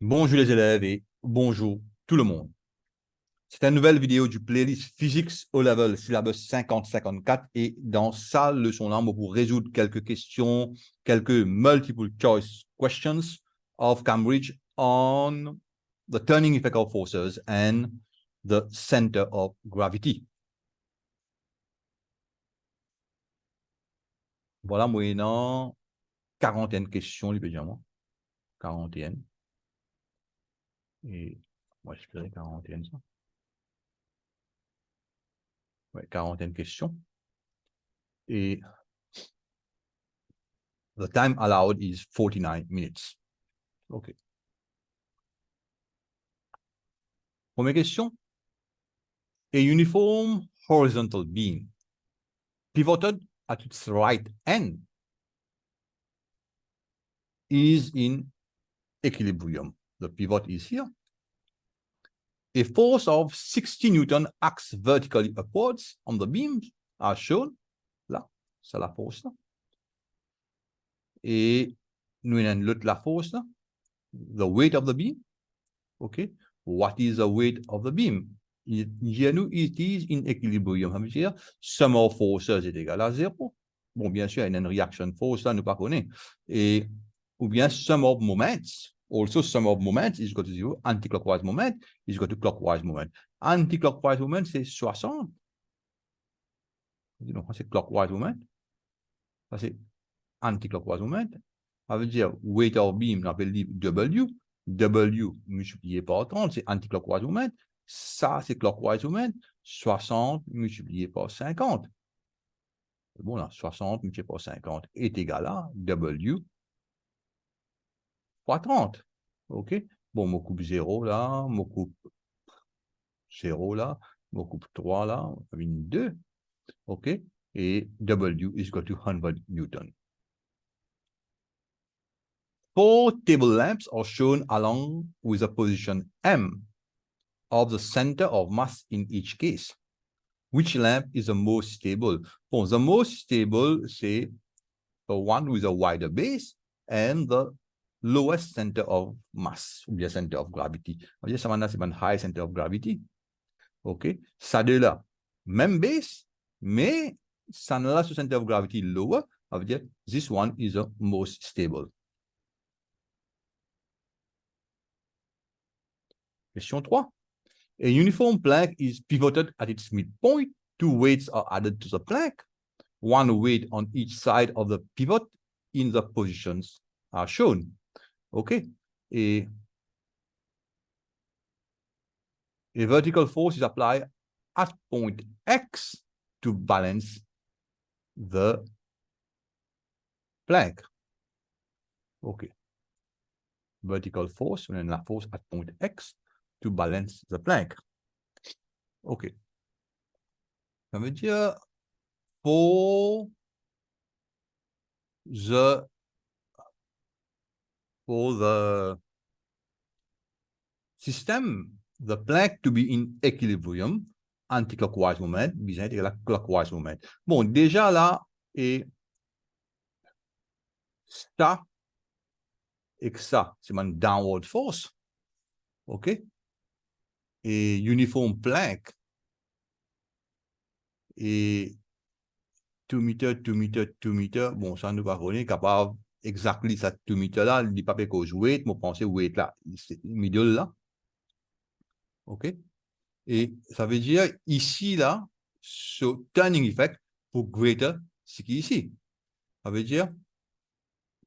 Bonjour les élèves et bonjour tout le monde. C'est une nouvelle vidéo du playlist Physics au level syllabus 50-54 et dans sa leçon-là, on va vous résoudre quelques questions, quelques multiple choice questions of Cambridge on the turning effect of forces and the center of gravity. Voilà, moyennant quarantaine questions, évidemment. Quarantaine. Et moi, j'espérais quarantaine, ça. Ouais, quarantaine questions. Et the time allowed is 49 minutes. OK. Première question. A uniform horizontal beam pivoted at its right end is in equilibrium. The pivot is here. A force of 60 Newton acts vertically upwards on the beams, as shown. Là, c'est la force là. Et nous avons l'autre la force là. The weight of the beam. OK. What is the weight of the beam? Here, it is in equilibrium. Ça veut dire, sum of forces est égal à 0. Bon, bien sûr, il y a une reaction force, là, nous pas connaît. Et, ou bien, sum of moments. Also, sum of moments is equal to 0. Anticlockwise moment is equal to clockwise moment. Anticlockwise moment, c'est 60. Donc, c'est clockwise moment. Ça, c'est anticlockwise moment. Ça veut dire, weight of beam, on appelle W. W multiplié par 30, c'est anticlockwise moment. Ça, c'est clockwise moment. 60 multiplié par 50. Bon, là, 60 multiplié par 50 est égal à W fois 30. OK? Bon, je coupe 0 là, je coupe 0 là, je coupe 3 là, on a 2. OK? Et W is equal to 100 Newton. 4 table lamps are shown along with a position M of the center of mass in each case. Which lamp is the most stable? Bon, the most stable, c'est the one with a wider base and the lowest center of mass, ou bien center of gravity. On va dire ça c'est un high center of gravity. OK? Ça de là, même base, mais ça n'a pas ce center of gravity lower. Ça veut dire this one is the most stable. Question 3. A uniform plank is pivoted at its midpoint. 2 weights are added to the plank. 1 weight on each side of the pivot in the positions are shown. OK? A vertical force is applied at point X to balance the plank. OK. Vertical force, on a la force at point X to balance the plank. OK. Ça veut dire for the system, the plank to be in equilibrium, anticlockwise moment, bizarre égal à clockwise moment. Bon, déjà là, et ça, et que ça, c'est une downward force. OK? Et uniform plank, et 2 meters, 2 meters, 2 meters, bon, ça nous va connaître capable exactement ça 2 meters là, il dit pas que je weight, moi penser weight là, c'est middle là. OK? Et ça veut dire ici là, ce turning effect pour greater, ce qui est ici. Ça veut dire,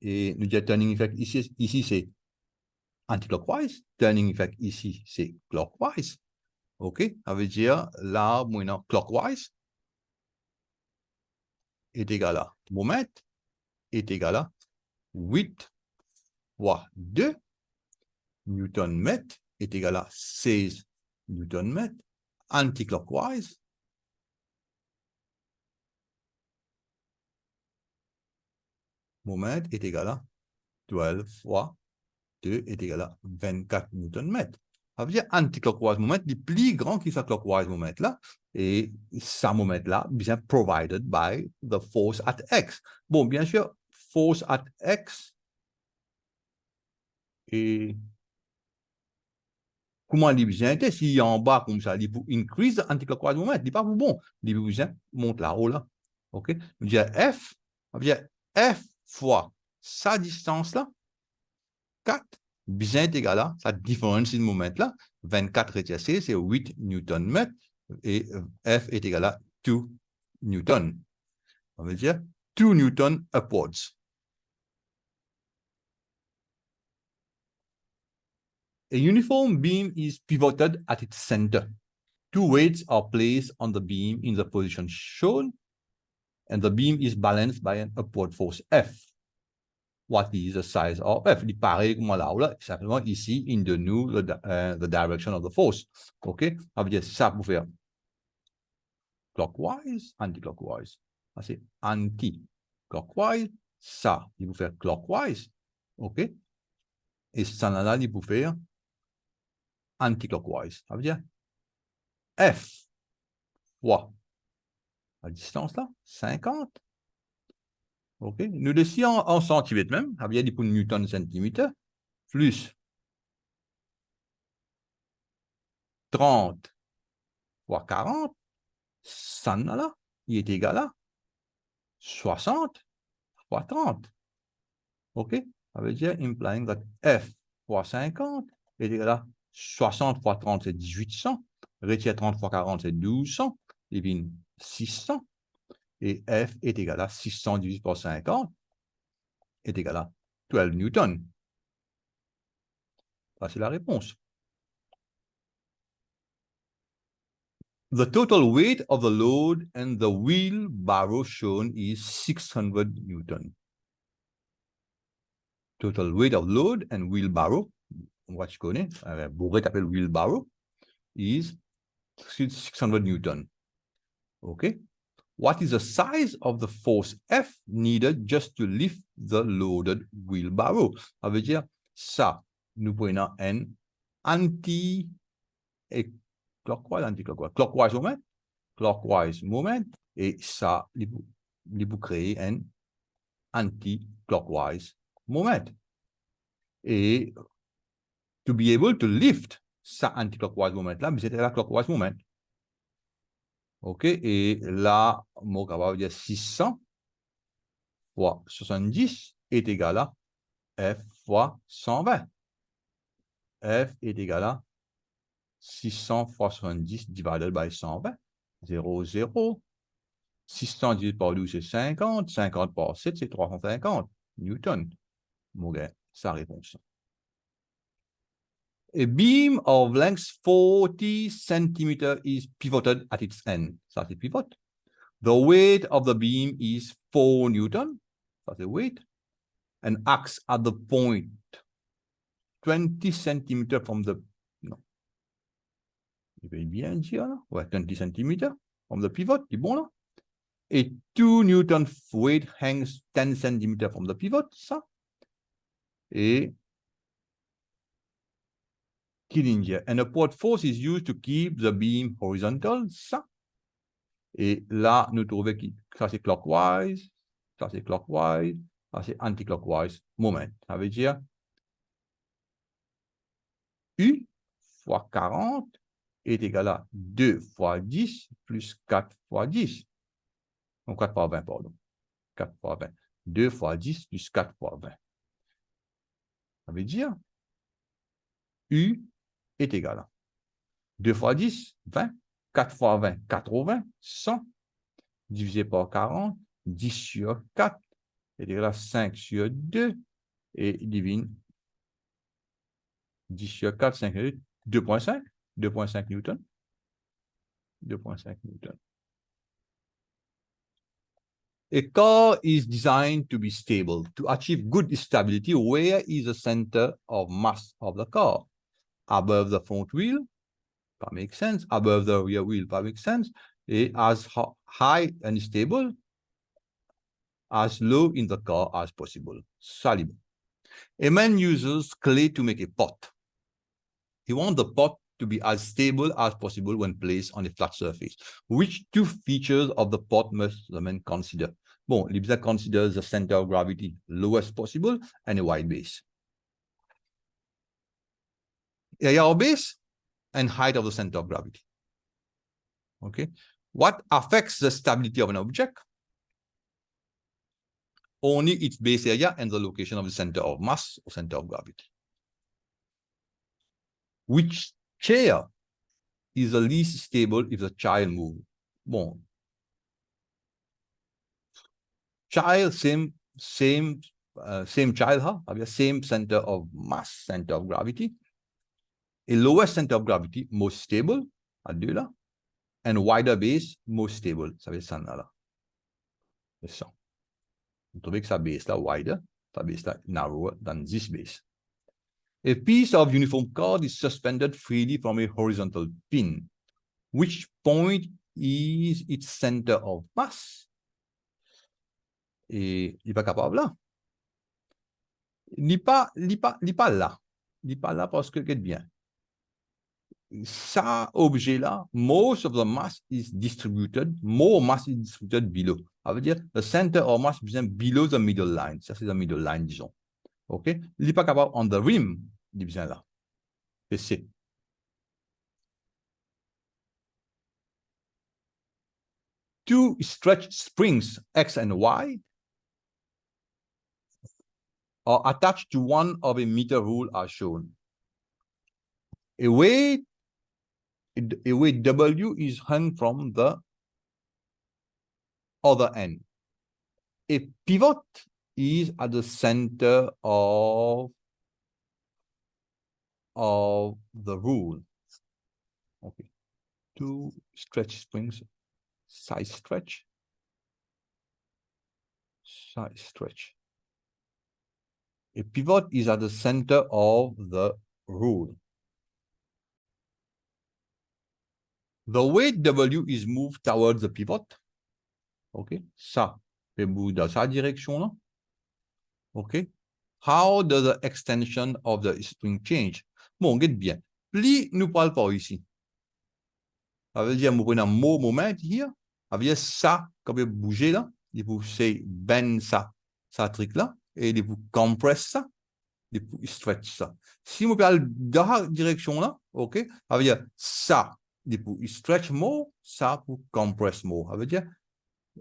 et nous disons turning effect ici c'est anticlockwise, turning effect ici c'est clockwise. OK? Ça veut dire là, maintenant, clockwise est égal à moment est égal à 8 fois 2 Newton mètre est égal à 16 Newton mètre. Anticlockwise moment est égal à 12 fois 2 est égal à 24 Newton mètre. Ça veut dire anticlockwise moment est plus grand que sa clockwise moment là. Et ça moment là, bien provided by the force at X. Bon, bien sûr, force at X est comment il besoin si en bas comme ça, il pour increase the anticlockwise moment, il pas pour bon, il besoin monte là-haut là. OK? On dit F, on dit F fois sa distance là, 4, besoin est égal à sa différence de moment là, 24 retiacé, c'est 8 Newton-mètres, et F est égal à 2 Newton. On veut dire 2 Newton upwards. A uniform beam is pivoted at its center. 2 weights are placed on the beam in the position shown, and the beam is balanced by an upward force F. What is the size of F? Il paraît comme là, simplement ici, in the new, the direction of the force. OK? Ça veut dire ça pour faire clockwise, anti-clockwise. C'est anti-clockwise. Ça, il faut faire clockwise. OK? Et ça, là, il faut faire anti-clockwise. Ça veut dire F fois la distance là, 50. OK? Nous laissons en centimètres même. Ça veut dire pour newton centimètre plus 30 fois 40. Ça là, il est égal à 60 fois 30. OK? Ça veut dire implying that F fois 50 est égal à 60 fois 30, c'est 1800. Retire 30 fois 40, c'est 1200. Divine 600. Et F est égal à 600 divisé par 50 est égal à 12 newtons. Ça, c'est la réponse. The total weight of the load and the wheelbarrow shown is 600 newton. Total weight of load and wheelbarrow, what you connais, bourrette appelle wheelbarrow, is 600 newton. Okay. What is the size of the force F needed just to lift the loaded wheelbarrow? Ça veut dire ça, nous prenons un clockwise moment, et ça, il peut créer un anti-clockwise moment. Et to be able to lift ça anti-clockwise moment là, c'était la clockwise moment. OK, et là, on va dire 600 fois 70 est égal à F fois 120. F est égal à 600 fois 70 divided by 120. 0, 0. 600 divisé par 12, c'est 50. 50 par 7, c'est 350 newton. Mon gars, sa réponse. A beam of length 40 cm is pivoted at its end. Ça, c'est pivot. The weight of the beam is 4 newton. Ça, c'est weight. And acts at the point 20 cm from the... Non. Je vais bien dire, là. Ouais, 20 cm from the pivot. C'est bon, là. Et 2 newton weight hangs 10 cm from the pivot. Ça. Et... Killinger. And a upward force is used to keep the beam horizontal. Ça. Et là, nous trouvons que ça, c'est clockwise. Ça, c'est clockwise. Ça, c'est anti-clockwise moment. Ça veut dire U fois 40 est égal à 2 fois 10 plus 4 fois 10. Donc 4 fois 20, pardon. 4 fois 20. 2 fois 10 plus 4 fois 20. Ça veut dire U est égal à 2 fois 10, 20. 4 fois 20, 80, 100. Divisé par 40, 10 sur 4 est égal à 5 sur 2. Et divine 10 sur 4, 5 sur 2, 2.5. 2.5 newton. 2.5 newton. A car is designed to be stable. To achieve good stability, where is the center of mass of the car? Above the front wheel? That makes sense. Above the rear wheel? That makes sense. Et as high and stable, as low in the car as possible. Soluble. A man uses clay to make a pot. He wants the pot to be as stable as possible when placed on a flat surface. Which two features of the pot must the man consider? Bon, Libza considers the center of gravity lowest possible and a wide base. Et our base, and height of the center of gravity. Okay. What affects the stability of an object? Only its base area and the location of the center of mass or center of gravity. Which chair is the least stable if the child moves? Bon. Child, same child, huh? Same center of mass, center of gravity. A lower center of gravity, most stable, and wider base, most stable. Ça veut dire ça là. C'est ça. Vous trouvez que sa base là wider, sa base là narrower than this base. A piece of uniform cord is suspended freely from a horizontal pin. Which point is its center of mass? Et il n'est pas capable là. Il n'est pas là. Il n'est pas là parce que, regarde bien. Ça objet là, most of the mass is distributed, more mass is distributed below. Ça veut dire, the center of mass is below the middle line. Ça, c'est la middle line, disons. OK? Il n'est pas capable on the rim, il vient là. C'est C. Two stretch springs, X and Y, are attached to one of a meter rule as shown. A weight W is hung from the other end. A pivot is at the center of the rule. Okay. Two stretch springs, side stretch. A pivot is at the center of the rule. The weight W is moved towards the pivot. OK. Ça, c'est bout dans sa direction là. OK. How does the extension of the spring change? Bon, regarde bien. Pli nous parle pas ici. Ça veut dire, nous prenons un mot moment here. Ça veut dire ça, quand vous bougez là, vous c'est bend ça, ça truc là, et vous compresse ça, vous stretch ça. Si vous parlez dans la direction là, OK, ça veut dire ça, vous stretch more, ça pour compress more. Ça veut dire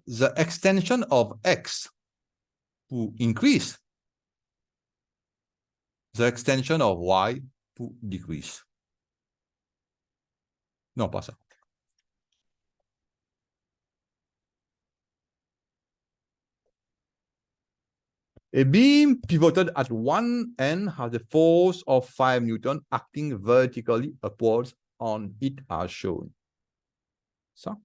the extension of X pour increase, the extension of Y pour decrease. Non, pas ça. A beam pivoted at one end has a force of 5 Newton acting vertically upwards on it as shown. So,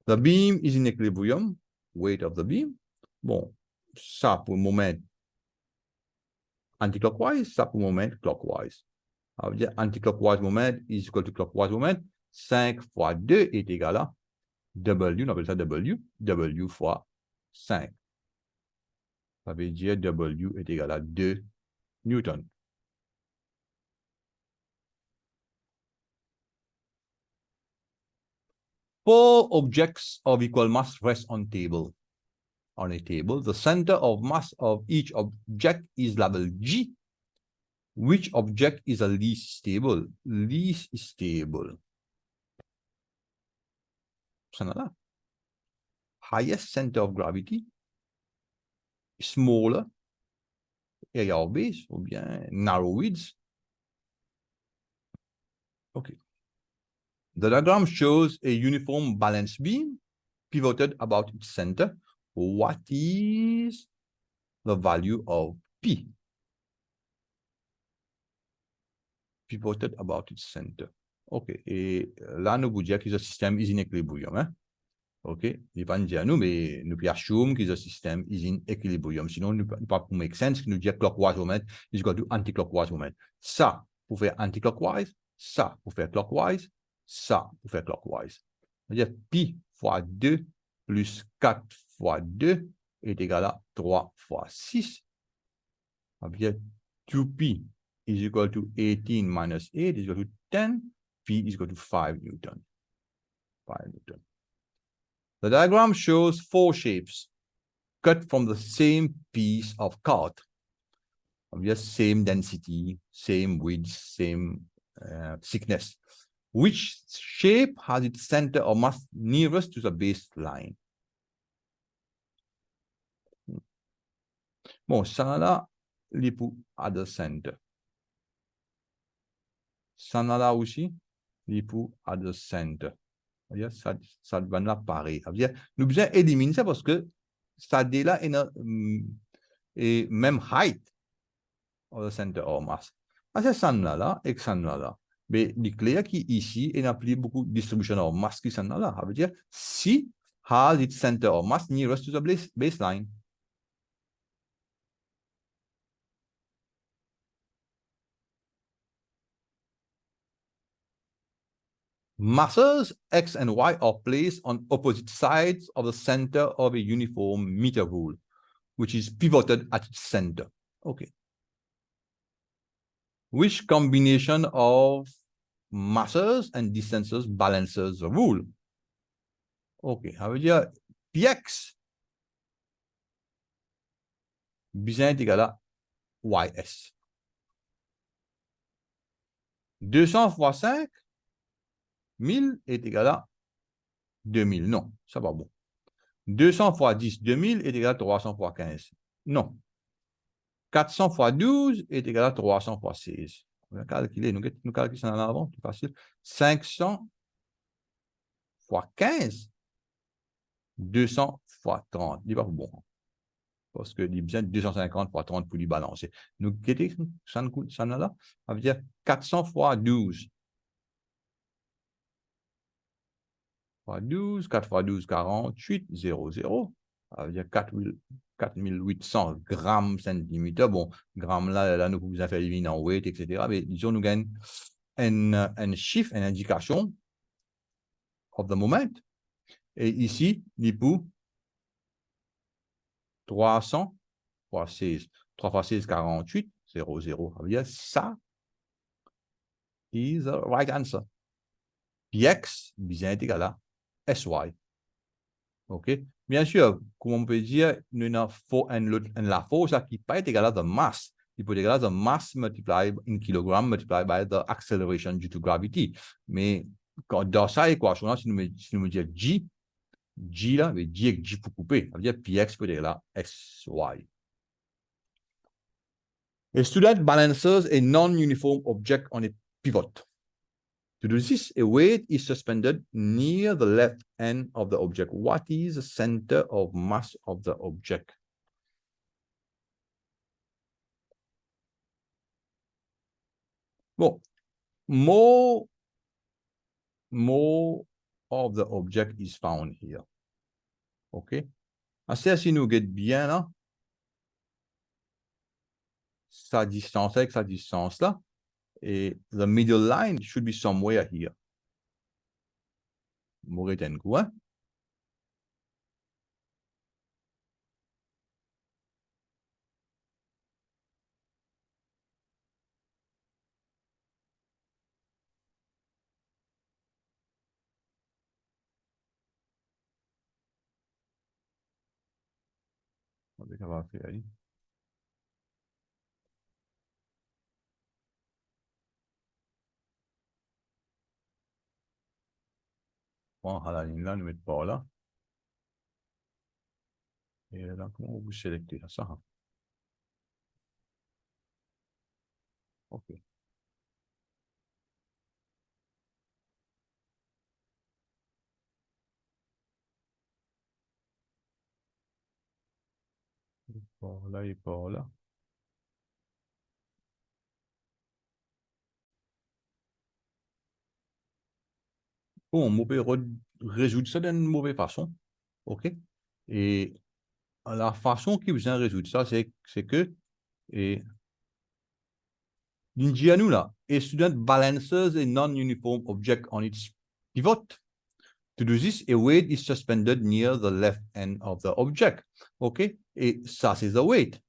the beam is in equilibrium, weight of the beam. Bon, ça pour moment anticlockwise, ça pour moment clockwise. Ça veut dire anticlockwise moment is equal to clockwise moment. 5 fois 2 est égal à W, on appelle ça W, W fois 5. Ça veut dire W est égal à 2 Newton. Four objects of equal mass rest on a table. The center of mass of each object is labeled G. Which object is the least stable? Least stable. Highest center of gravity, smaller area of base, ou bien narrow width. Okay. The diagram shows a uniform balance beam pivoted about its center. What is the value of P? Pivoted about its center. OK. Et là, nous vous dire que le système is in equilibrium. Hein? OK. Il n'est pas dire nous, mais nous pouvons assumer que le système is in equilibrium. Sinon, nous ne pas pour make sense que nous dire clockwise moment is equal to anticlockwise moment. Ça, pour faire anticlockwise, ça, pour faire clockwise, ça, pour faire clockwise. C'est-à-dire pi fois 2 plus 4 fois 2 est égal à 3 fois 6. C'est-à-dire 2pi is equal to 18 minus 8 is equal to 10. P is equal to 5 Newton. 5 Newton. The diagram shows 4 shapes cut from the same piece of cord. Just same density, same width, same thickness. Which shape has its center of mass nearest to the baseline? Bon, ça là, les pour at the center. Ça là aussi, les pour at the center. Ça va là pareil. Nous besoin éliminer ça parce que ça là est même height of the center of mass. C'est ça là et ça là. Mais il est clair qu'ici, il n'y a plus beaucoup de distribution of mass qui sont là. Ça veut dire, si has its center of mass nearest to the baseline. Masses X and Y are placed on opposite sides of the center of a uniform meter rule, which is pivoted at its center. Okay. Which combination of masses and distances balances the rule? Okay, ça veut dire Px bien est égal à Ys. 200 fois 5, 1000 est égal à 2000. Non, ça va bon. 200 fois 10, 2000 est égal à 300 fois 15. Non. 400 fois 12 est égal à 300 fois 16. On va calculer, nous calculons ça en avant, c'est facile. 500 fois 15, 200 fois 30. Il va bon. Parce que il a besoin de 250 fois 30 pour lui balancer. Nous, ça là, ça veut dire 400 fois 12. Fois 12, 4 fois 12, 48, 0, 0. Ça veut dire 4800 grammes centimètres. Bon, grammes là nous pouvons faire éliminer en weight, etc. Mais disons, nous gagnons un chiffre, une indication of the moment. Et ici, l'IPU, 300 fois 16. 3 fois 16, 48, 0, 0. Ça veut dire ça is the right answer. Px, bien est égal à Sy. OK? Bien sûr, comme on peut dire, la force qui peut être égale à the mass. Il peut être égal à the mass multiplied in kilogram multiplied by the acceleration due to gravity. Mais dans cette équation-là, si nous disons G là, mais G avec G pour couper, ça veut dire Px peut être égal à Sy. A student balances a non-uniform object on a pivot. To do this, a weight is suspended near the left end of the object. What is the center of mass of the object? Well, more of the object is found here. Okay? Si nous get bien là, sa distance avec sa distance là, et the middle line should be somewhere here. Maurice un coup, hein? On va voir faire aí. Bon, à la ligne là, nous mettons pas là. Et là, comment vous sélectez ça? Hein? OK. Par là et par là. Bon, on peut résoudre ça d'une mauvaise façon. OK? Et la façon qui vous en résoudre ça, c'est que, et, nous là, a student balances a non-uniform object on its pivot. To do this, a weight is suspended near the left end of the object. OK? Et ça, c'est the weight.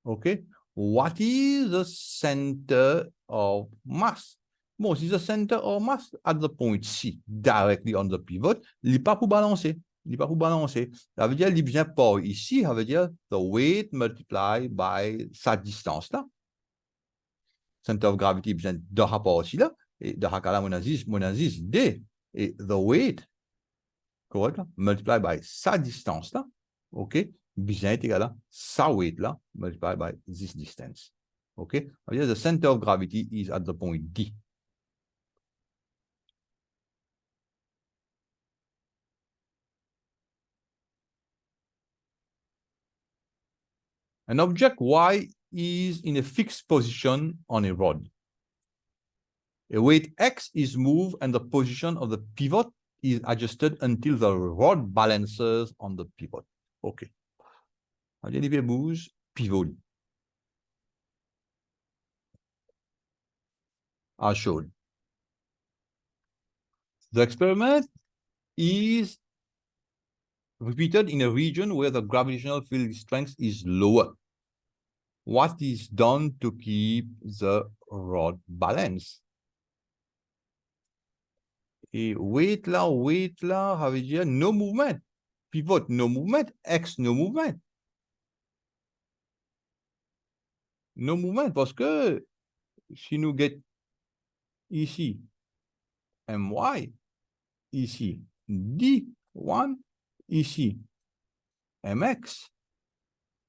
OK? What is the center of mass? Bon, si the center of mass at the point C, directly on the pivot, il n'est pas pour balancer. Il n'est pas pour balancer. Ça veut dire qu'il vient par ici, ça veut dire the weight multiplied by sa distance là. center of gravity besoin de rapport aussi là, et de hakala monazis D, et the weight, correct, multiply by sa distance là, ok, besoin est égal à sa weight là, multiply by this distance, ok, the center of gravity is at the point D. An object Y is in a fixed position on a rod. A weight X is moved and the position of the pivot is adjusted until the rod balances on the pivot. Okay. Il bouge pivot. As shown. The experiment is repeated in a region where the gravitational field strength is lower. What is done to keep the rod balanced? Et weight là, ça veut dire no movement. Pivot, no movement. X, no movement. No movement, parce que si nous get ici my, ici D1, ici mx,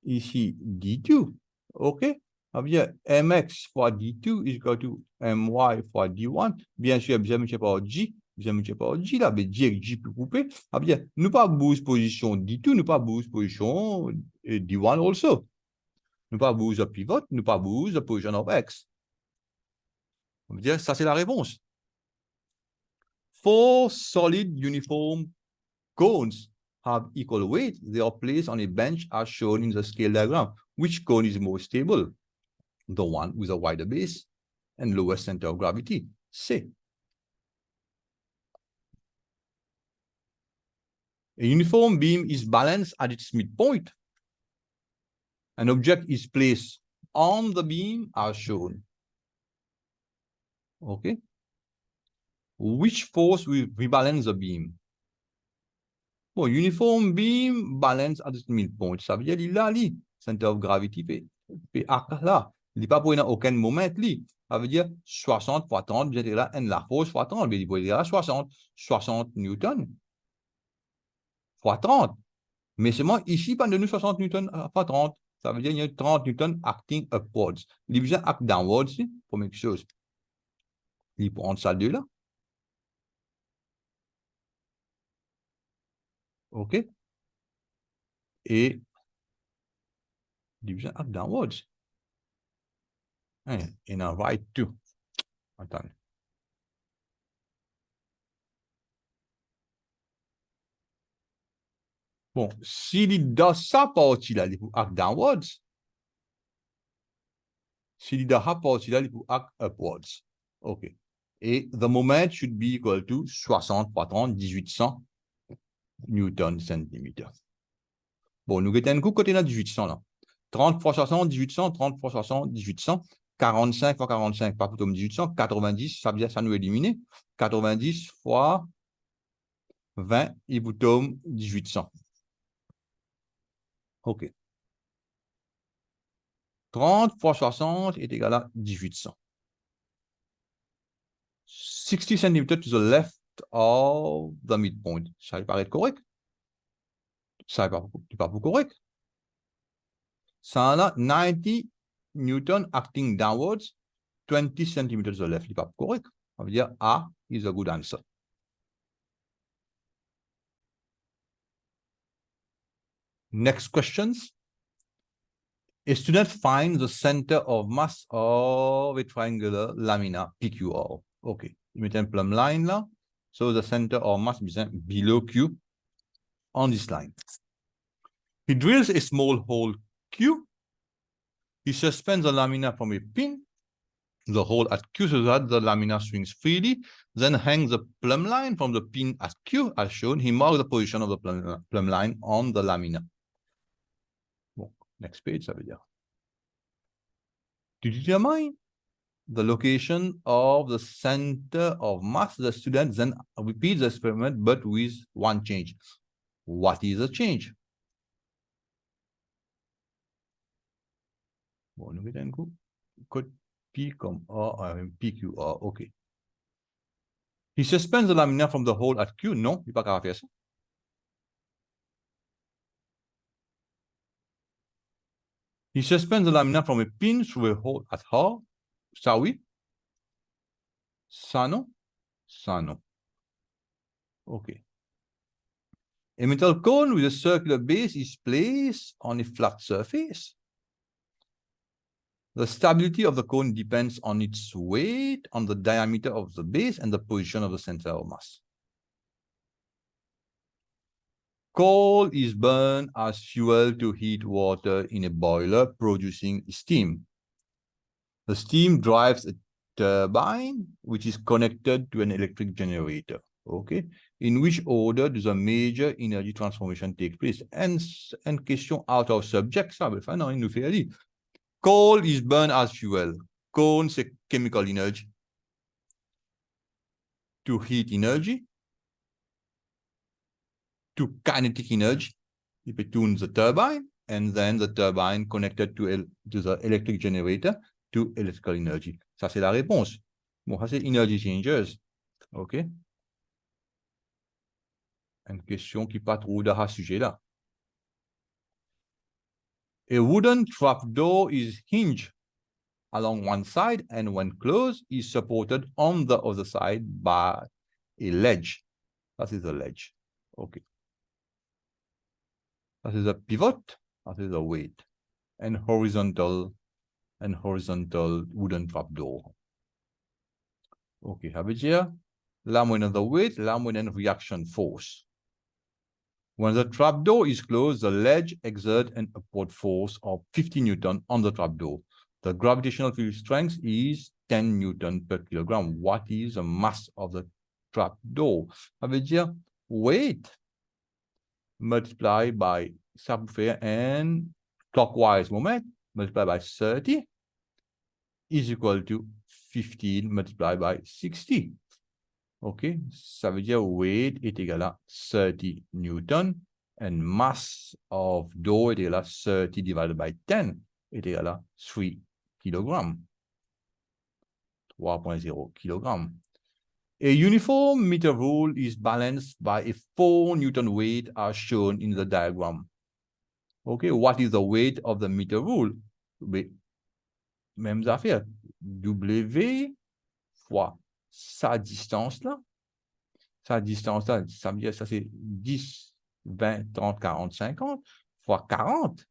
ici D2, ok? Ça veut dire mx fois D2 is equal to my fois D1. Bien sûr, bien multiplié par G, là, mais G avec G peut couper. Ça veut dire, nous pas bouge position D2, nous pas bouge position D1 also. Nous pas bouge la pivot, nous pas bouge la position of X. Ça veut dire, ça c'est la réponse. 4 solid uniform cones have equal weight. They are placed on a bench as shown in the scale diagram. Which cone is more stable? The one with a wider base and lower center of gravity. C. A uniform beam is balanced at its midpoint. An object is placed on the beam as shown. Okay. Which force will rebalance the beam? Bon, uniform beam balance at its midpoint. Ça veut dire qu'il a li center of gravity puis là. Il n'est pas pour aucun moment li. Ça veut dire 60 fois 30, bien là, et la force fois 30, mais il peut dire 60 newtons fois 30. Mais seulement ici, pas de nous 60 newtons fois 30. Ça veut dire qu'il y a 30 newtons acting upwards. Il besoin act downwards, première chose. Il prend ça de là. OK? Et il besoin act downwards. And I right too. Attends. Bon, s'il est dans sa partie-là, il peut act downwards. S'il est dans sa partie-là, il peut act upwards. OK. Et the moment should be equal to 60 fois 30, 1800 newton centimètre. Bon, nous avons un coup côté là, 1800 là. 30 fois 60, 1800, 30 fois 60, 1800, 45 fois 45, pas plutôt 1800, 90, ça veut dire ça nous éliminer. 90 fois 20, il vous tombe 1800. OK. 30 fois 60 est égal à 1800. 60 cm to the left of the midpoint. Ça paraît correct? Ça n'est pas correct. Ça a 90 newton acting downwards, 20 cm to the left. C'est pas correct. Ça veut dire A is a good answer. Next questions. A student finds the center of mass of a triangular lamina PQR. Okay. You meet a plumb line now. So the center of mass is below Q on this line. He drills a small hole Q. He suspends the lamina from a pin, the hole at Q, so that the lamina swings freely, then hangs the plumb line from the pin at Q as shown. He marks the position of the plumb line on the lamina. Bon, next page, ça veut dire. To determine the location of the center of mass, the student then repeats the experiment, but with one change. What is the change? Bon, nous mettons un coup. P comme A, PQR, OK. He suspends the lamina from the hole at Q. Non, il n'est pas capable de faire ça. He suspends the lamina from a pin through a hole at R. Ça, oui. Ça, non. Ça, non. OK. A metal cone with a circular base is placed on a flat surface. The stability of the cone depends on its weight, on the diameter of the base, and the position of the center of mass. Coal is burned as fuel to heat water in a boiler, producing steam. The steam drives a turbine, which is connected to an electric generator. Okay? In which order does a major energy transformation take place? And question out of subject, ça veut faire, non, il nous fait aller. Coal is burned as fuel. Coal, c'est chemical energy. To heat energy. To kinetic energy. It tunes the turbine, and then the turbine connected to the electric generator to electrical energy. Ça, c'est la réponse. Bon, ça, c'est energy changers. OK? Une question qui pas trop à ce sujet-là. A wooden trapdoor is hinged along one side, and when closed, is supported on the other side by a ledge. That is a ledge. Okay. That is a pivot. That is a weight. And horizontal wooden trapdoor. Okay, ça veut dire la moyenne the weight, la moyenne reaction force. When the trapdoor is closed, the ledge exerts an upward force of 50 Newton on the trapdoor. The gravitational field strength is 10 Newton per kilogram. What is the mass of the trapdoor? Ça veut dire weight multiplied by subfair and clockwise moment multiplied by 30 is equal to 15 multiplied by 60. OK? Ça veut dire weight est égal à 30 Newton and mass of door est égal à 30 divided by 10 est égal à 3 kilograms. 3.0 kilograms. A uniform meter rule is balanced by a 4 Newton weight as shown in the diagram. Okay, what is the weight of the meter rule? Mêmes affaires. W fois sa distance là. Sa distance là, ça veut dire ça c'est 10, 20, 30, 40, 50 fois 40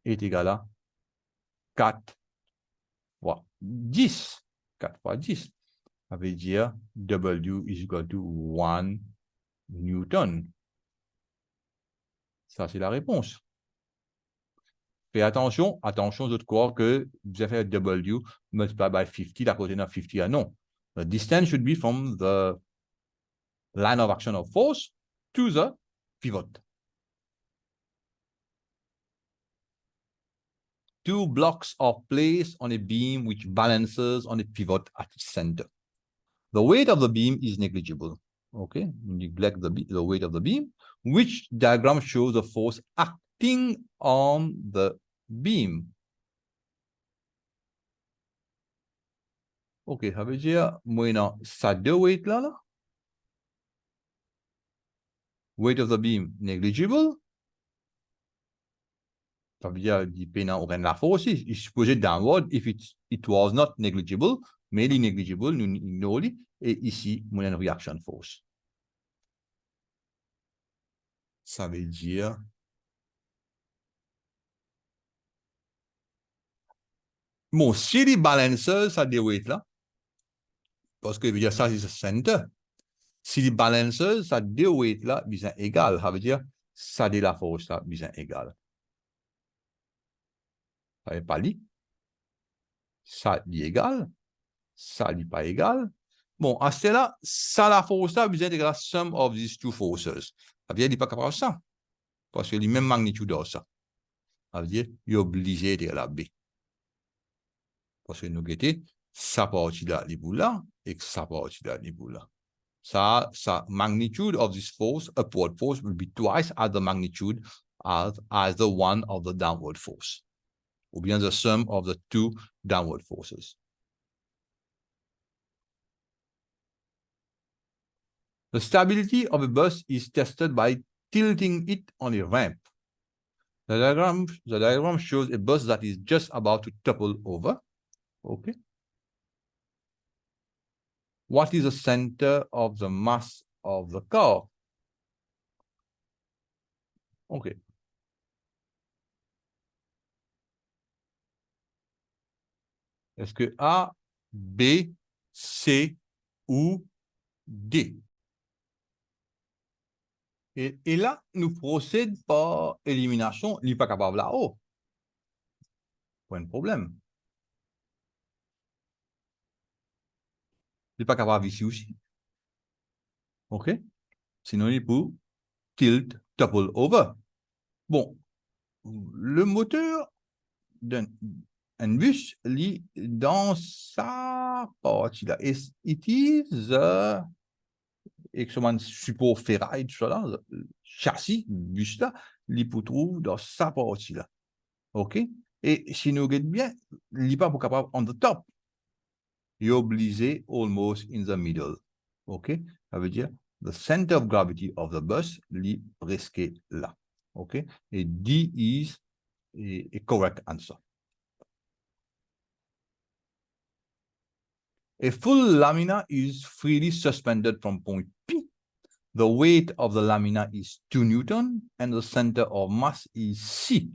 est égal à 4 fois 10. 4 fois 10. Ça veut dire W is equal to 1 Newton. Ça, c'est la réponse. Fais attention, attention, je crois que vous avez fait W multiplied by 50, la côté de 50, ah non. The distance should be from the line of action of force to the pivot. Two blocks are placed on a beam which balances on a pivot at its center. The weight of the beam is negligible. Okay, neglect the weight of the beam. Which diagram shows the force acting on the beam? OK, ça veut dire, moi, ça deux weight là. Weight of the beam, negligible. Ça veut dire, dépendant de la force, il est supposé downward if it was not negligible, mais il est negligible, nous ignorons, et ici, moi, une reaction force. Ça veut dire, bon, si les balancers, ça deux weight là, parce que, veut dire, ça, c'est le center. Si les balancers, ça deux weight là, bien égal, ça veut dire, ça de la force là, bien égal. Ça n'est pas li. Ça dit égal. Ça dit pas égal. Bon, à ce là, ça la force là, bien égal à sum of these two forces. Ça veut dire, il n'est pas capable de ça. Parce que les mêmes magnitudes de ça. Ça veut dire, il est obligé de la B. Parce que nous guettons, ça partit là, les bouts là, et ça partit là, les bouts là. Ça, magnitude of this force, upward force, will be twice as the magnitude as the one of the downward force. ou bien the sum of the two downward forces. The stability of a bus is tested by tilting it on a ramp. The diagram shows a bus that is just about to topple over. Okay. What is the center of the mass of the car? Okay. Est-ce que A, B, C ou D? Et là, nous procèdons par élimination. Il n'est pas capable là-haut. Pas de problème. Il n'est pas capable ici aussi. OK? Sinon, il peut tilt, topple over. Bon, le moteur d'un bus lit dans sa partie là. It is un support ferraille, tout ça, châssis, bus là, il peut trouver dans sa partie là. OK? Et si nous regardons bien, il n'est pas capable on the top. Il est obligé almost in the middle. OK? Ça veut dire the center of gravity of the bus est presque là. OK? Et D is a correct answer. A full lamina is freely suspended from point P. The weight of the lamina is 2 Newton and the center of mass is C.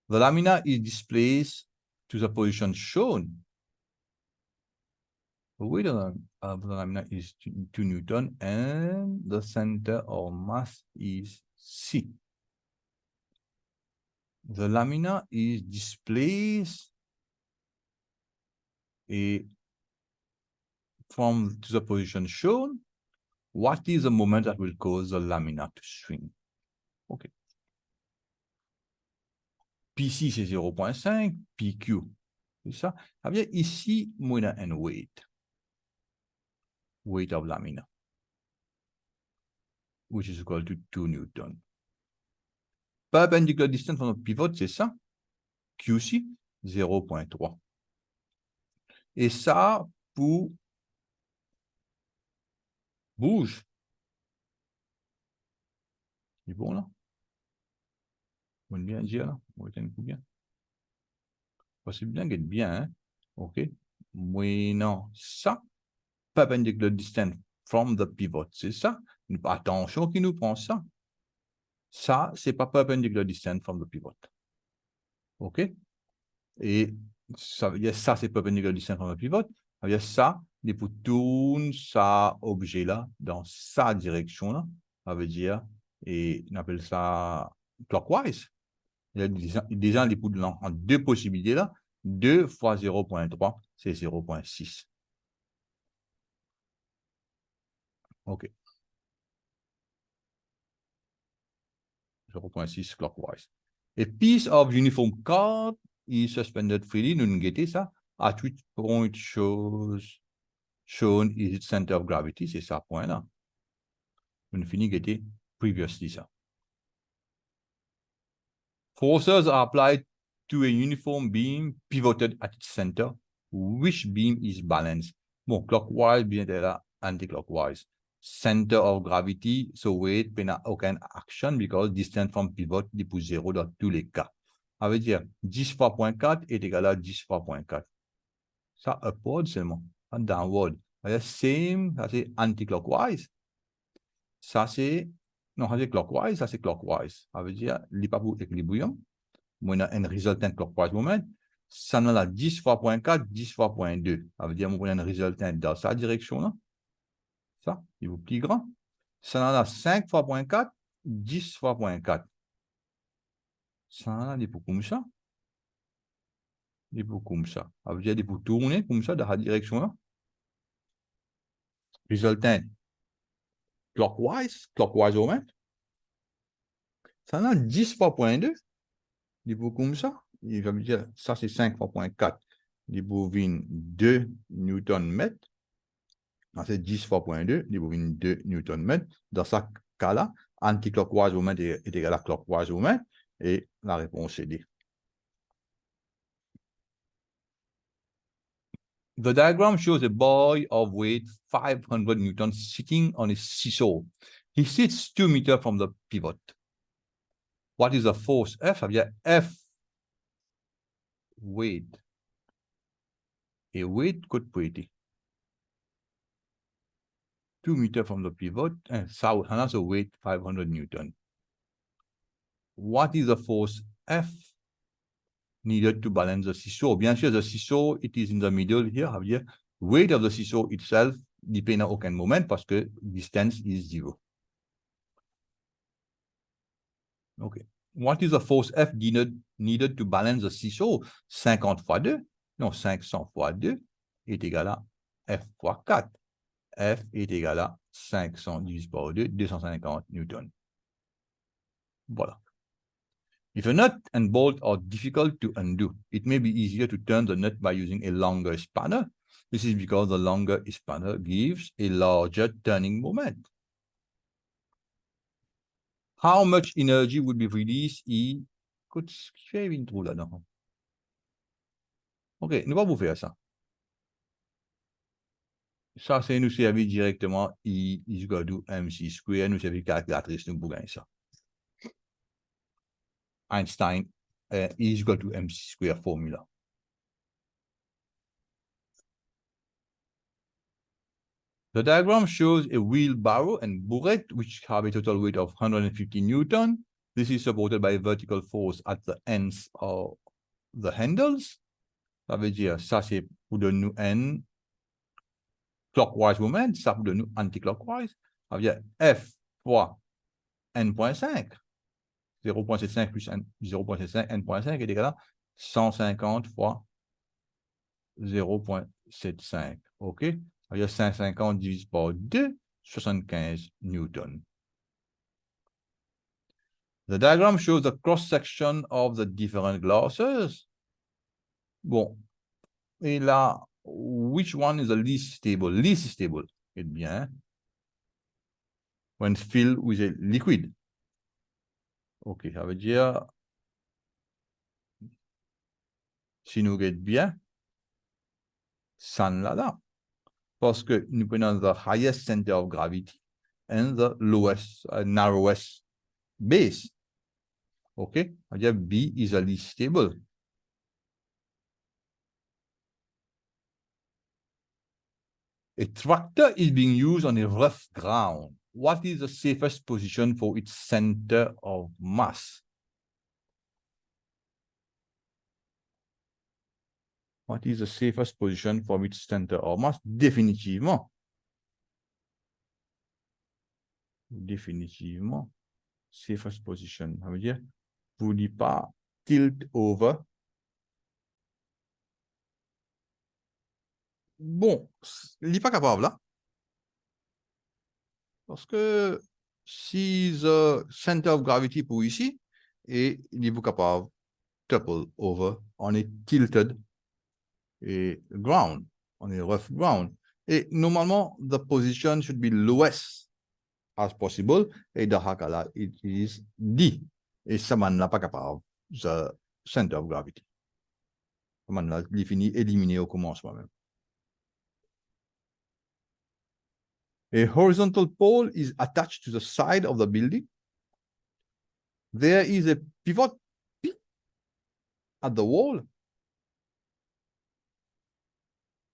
The lamina is displaced to the position shown. The weight of the lamina is 2 Newton and the center of mass is C. The lamina is displaced from to the position shown. What is the moment that will cause the lamina to swing? OK. PC, c'est 0.5, PQ, c'est ça. Ça veut dire ici, moi, on a un weight of lamina, which is equal to 2 Newton. Perpendicular distance from the pivot, c'est ça. QC, 0.3. Et ça, pour bouge. C'est bon, là? On va bien dire, là. On va bien. C'est bien d'être bien, hein? OK. Oui, non. Ça, perpendicular distance from the pivot, c'est ça. Attention qui nous prend ça. Ça, c'est pas perpendicular distance from the pivot. OK? Et ça veut dire ça, c'est perpendicular distance from the pivot. Ça veut dire ça, il faut tourner ça objet-là dans sa direction-là. Ça veut dire, et on appelle ça clockwise. Il y a déjà des poutres en deux possibilités là. 2 fois 0.3, c'est 0.6. OK. 0.6 clockwise. A piece of uniform cord is suspended freely. Nous avons ça. At which point shown is its center of gravity. C'est ça point là. Nous finissons de guetter previously ça. Forces are applied to a uniform beam pivoted at its center. Which beam is balanced? Bon, clockwise bien là, anticlockwise. Center of gravity, so weight n'a aucune action because distance from pivot est pour 0 dans tous les cas. Ça veut dire 10 fois 0.4 est égal à 10 fois 0.4. Ça, upward seulement, pas downward. Same, ça c'est anticlockwise. Ça c'est, non, ça c'est clockwise, ça c'est clockwise. Ça veut dire, il n'est pas pour équilibrium. Moi, on a un resultant clockwise moment. Ça n'a la 10 fois 0.4, 10 fois 0.2. Ça veut dire, on a un resultant dans sa direction là. Ça, il est plus grand. Ça en a 5 fois 0.4, 10 fois 0.4. Ça en a des pour comme ça. Des pour comme ça. Ça veut dire des pour tourner comme ça dans la direction là. Résultant clockwise au même. Ça en a 10 fois 0.2. Des pour comme ça. Il va me dire, ça c'est 5 fois 0.4. Des bovines 2 Newton-mètres. C'est 10 fois 0.2, il bovines 2 Newton-mètres. Dans ce cas-là, anticlockwise au mètre est égal à clockwise au mètre. Et la réponse est D. The diagram shows a boy of weight 500 newtons sitting on a seesaw. He sits 2 meters from the pivot. What is the force F? Ça veut dire F weight. Et weight could be 2 meters from the pivot, and so that's a weight 500 newton. What is the force F needed to balance the seesaw? Bien sûr, the seesaw, it is in the middle here. Ça veut dire weight of the seesaw itself depend on aucun moment parce que distance is 0. Okay. What is the force F needed to balance the seesaw? 50 fois 2, non, 500 fois 2 est égal à F fois 4. F est égal à 500 divisé par 2, 250 newtons. Voilà. If a nut and bolt are difficult to undo, it may be easier to turn the nut by using a longer spanner. This is because the longer spanner gives a larger turning moment. How much energy would be released if... Écoute, je fais une trou là-dedans. OK, nous allons vous faire ça. Ça, c'est nous servir directement I is equal to MC square. Nous servir calculatrice, nous pouvons ça. Einstein is equal to MC square formula. The diagram shows a wheelbarrow and burette, which have a total weight of 150 newton. This is supported by a vertical force at the ends of the handles. Ça veut dire, ça c'est pour donner nous un clockwise moment, ça pour donner nous anticlockwise. Ça veut dire F fois n.5. 0.75 plus 0.75, n.5 est égal à 150 fois 0.75. OK? Ça veut dire 150 divisé par 2, 75 newtons. The diagram shows the cross-section of the different glasses. Bon. Et là, which one is the least stable? Least stable. Eh bien, when filled with a liquid. OK, ça veut dire, si nous regardons bien, ça là. Parce que nous prenons the highest center of gravity and the lowest, narrowest base. OK? Ça veut dire B is the least stable. A tractor is being used on a rough ground. What is the safest position for its center of mass? What is the safest position for its center of mass? Définitivement. Définitivement. Safest position. Ça veut dire, vous ne dites pas tilt over. Bon, il n'est pas capable là. Parce que si le center of gravity pour ici, et il est capable topple over, on est tilted et ground, on est rough ground. Et normalement, the position should be lowest as possible, et dans ce cas-là, it is D. Et ça n'est pas capable, the center of gravity. Ça m'a défini, éliminé au commencement même. A horizontal pole is attached to the side of the building. There is a pivot P at the wall.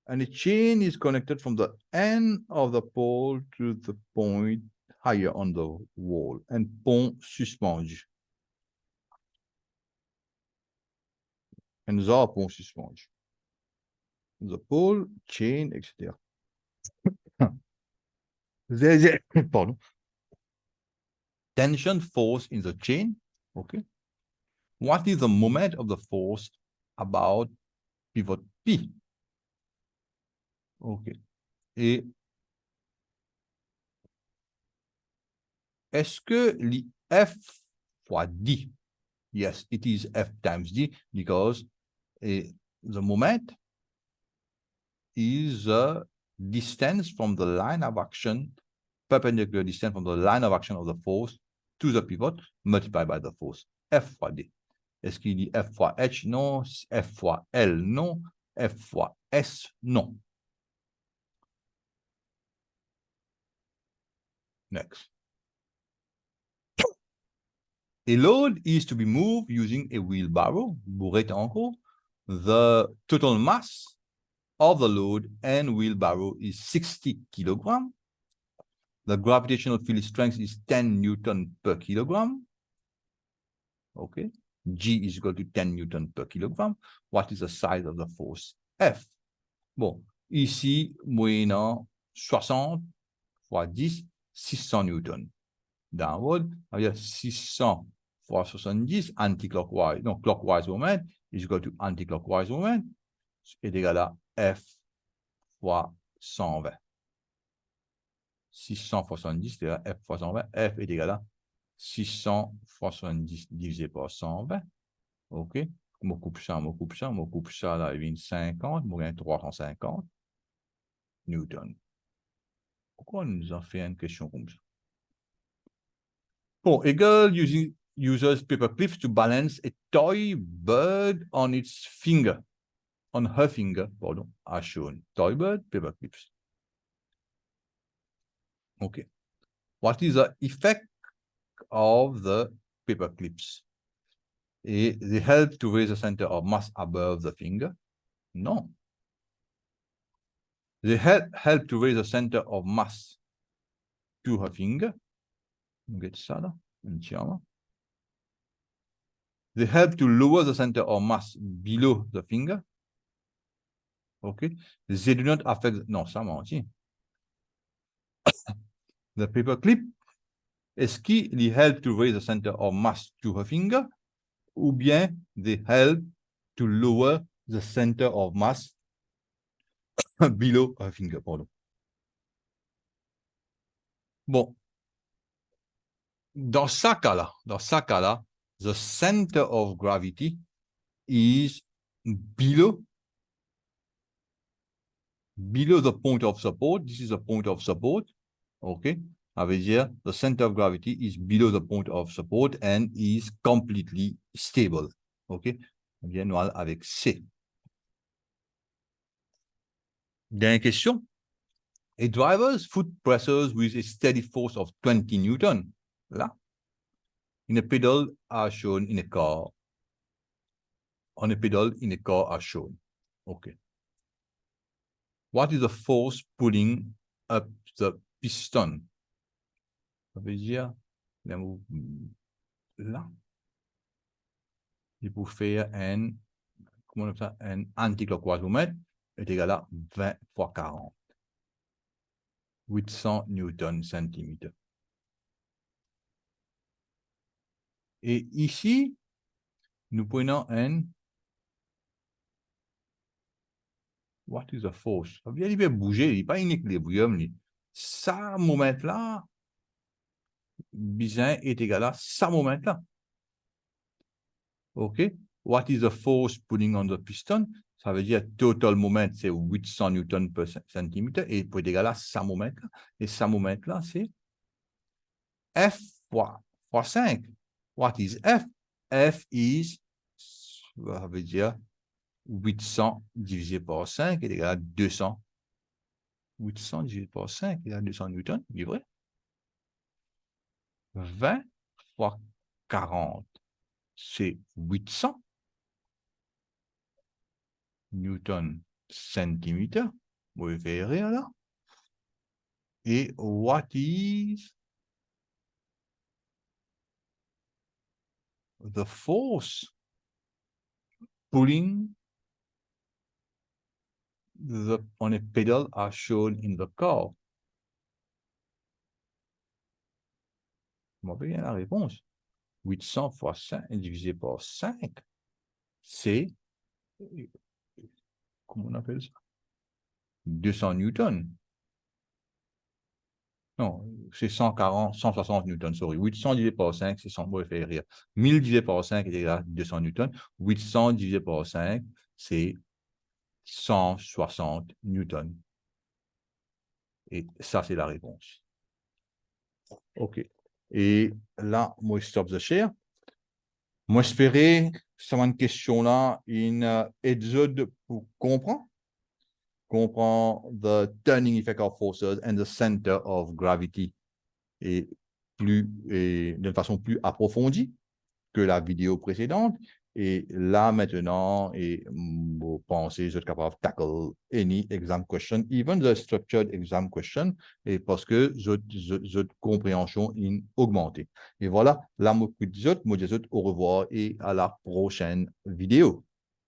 And a chain is connected from the end of the pole to the point higher on the wall. Un pont suspendu. And nous avons un pont suspendu. The pole, chain, etc. There's a, pardon. Tension force in the chain. Okay. What is the moment of the force about pivot P? OK. Et est-ce que F fois D? Yes, it is F times D because the moment is the distance from the line of action, perpendicular distance from the line of action of the force to the pivot multiplied by the force. F fois D. Est-ce qu'il dit F fois H? Non. F fois L? Non. F fois S, non. Next. A load is to be moved using a wheelbarrow, bourrette en gros. The total mass of the load and wheelbarrow is 60 kilograms. The gravitational field strength is 10 Newton per kilogram. Okay. G is equal to 10 Newton per kilogramme. What is the size of the force F? Bon, ici, moyennant 60 fois 10, 600 Newton. Downward, c'est-à-dire 600 fois 70, anticlockwise. Donc, clockwise moment is equal to anticlockwise moment est égal à F fois 120. 600 fois 70, c'est F fois 120. F est égal à 600 fois 70 divisé par 120. OK? Je coupe ça, là, il vient 50, je gagne 350 Newton. Pourquoi on nous a fait une question comme ça? Bon, a girl uses paper clips to balance a toy bird on its finger. On her finger, pardon, as shown. Toy bird, paper clips. Okay. What is the effect of the paper clips? They help to raise the center of mass above the finger? No. They help to raise the center of mass to her finger. Get ça là, entièrement. They help to lower the center of mass below the finger. Okay. They do not affect, non, ça menti. The paper clip, est-ce qu'ils help to raise the center of mass to her finger? Ou bien they help to lower the center of mass below her finger, pardon. Bon. Dans ce cas-là, the center of gravity is below the point of support. This is the point of support. Okay. Ça veut dire, the center of gravity is below the point of support and is completely stable. Okay. On vient voir avec C. Dernière question. A driver's foot presses with a steady force of 20 Newton. Là. In a pedal are shown in a car. On a pedal in a car are shown. Okay. What is the force pulling up the piston? Ça veut dire, là, il faut faire un, comment on appelle ça, un anticlockwise moment est égal à 20 fois 40. 800 Newton centimètres. Et ici, nous prenons un, what is the force? Ça veut dire qu'il va bouger, il n'est pas in équilibrium. Ça, moment-là, bizarre est égal à ça, moment-là. OK? What is the force pulling on the piston? Ça veut dire total moment, c'est 800 Newton per centimètre et pour être égal à ça moment-là. Et ça moment-là, c'est F fois 5. What is F? F is, ça veut dire 800 divisé par 5 est égal à 200. 800 divisé par 5 est égal à 200 Newton, il est vrai? 20 fois 40, c'est 800 Newton centimètre. Vous verrez là. Et what is the force pulling on a pedal as shown in the car? On va bien la réponse. 800 fois 5 divisé par 5, c'est, comment on appelle ça? 200 Newton. Non, c'est 140, 160 Newton, sorry. 800 divisé par 5, c'est 100, bon, fait rire. 1000 divisé par 5 est égal à 200 Newton. 800 divisé par 5, c'est 160 Newton. Et ça, c'est la réponse. OK. Et là, moi, stop the share. Moi, j'espérais une question là, une étude pour comprendre the turning effect of forces and the center of gravity et d'une façon plus approfondie que la vidéo précédente. Et là, maintenant, vous pensez, vous êtes capable de tackle any exam question, even the structured exam question, et parce que votre compréhension est augmentée. Et voilà, là, moi, je vous dis au revoir et à la prochaine vidéo.